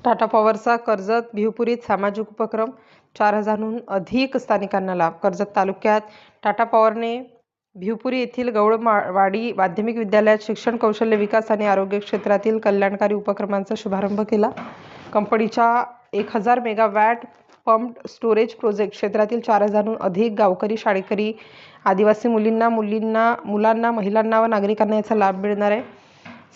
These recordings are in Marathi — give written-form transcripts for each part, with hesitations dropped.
टाटा पॉवरचा कर्जत भिवपुरीत सामाजिक उपक्रम, 4,000हून अधिक स्थानिकांना लाभ. कर्जत तालुक्यात टाटा पॉवरने भिवपुरी येथील गौडवाडी माध्यमिक विद्यालयात शिक्षण, कौशल्य विकास आणि आरोग्य क्षेत्रातील कल्याणकारी उपक्रमांचा शुभारंभ केला. कंपनीच्या 1,000 मेगावॅट पम्प्ड स्टोरेज प्रोजेक्ट क्षेत्रातील 4,000हून अधिक गावकरी, शाळकरी, आदिवासी मुलांना, महिलांना व नागरिकांना याचा लाभ मिळणार आहे.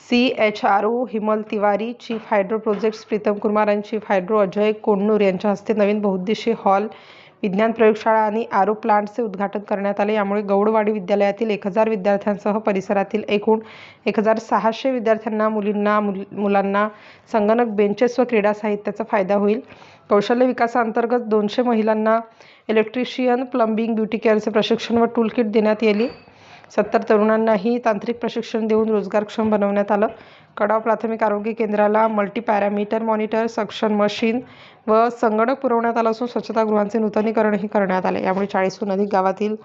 CHRO Himal Tiwari, chief hydro projects Pritam Kumar आणि चीफ हायड्रो अजय कोंडनूर यांच्या हस्ते नवीन बहुउद्देशीय हॉल, विज्ञान प्रयोगशाळा आणि आरो प्लांटचे उद्घाटन करण्यात आले. यामुळे गौडवाडी विद्यालयातील 1,000 विद्यार्थ्यांसह परिसरातील एकूण 1,600 विद्यार्थ्यांना, मुलांना संगणक, बेंचेस व क्रीडा साहित्याचा फायदा होईल. कौशल्य विकासाअंतर्गत 200 महिलांना इलेक्ट्रिशियन, प्लंबिंग, ब्युटी केअरचे प्रशिक्षण व टूल किट देण्यात येईल. 70 तरुणांनाही तांत्रिक प्रशिक्षण देऊन रोजगारक्षम बनवण्यात आलं. कडाव प्राथमिक आरोग्य केंद्राला मल्टीपॅरामीटर मॉनिटर, सक्शन मशीन व संगणक पुरवण्यात आलं असून स्वच्छतागृहांचे नूतनीकरणही करण्यात आले. यामुळे 40हून अधिक गावातील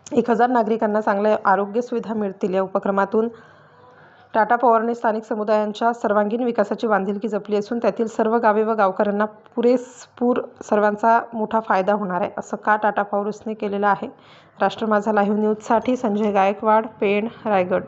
1,000 नागरिकांना चांगल्या आरोग्य सुविधा मिळतील. या उपक्रमातून टाटा पॉवरने स्थानिक समुदायांच्या सर्वांगीण विकासाची बांधिलकी जपली असून त्यातील सर्व गावे व गावकऱ्यांना पुरेपूर सर्वांचा मोठा फायदा होणार आहे, असं का टाटा पॉवर्सने केलेलं आहे. राष्ट्र माझा लाईव्ह न्यूजसाठी संजय गायकवाड, पेण, रायगड.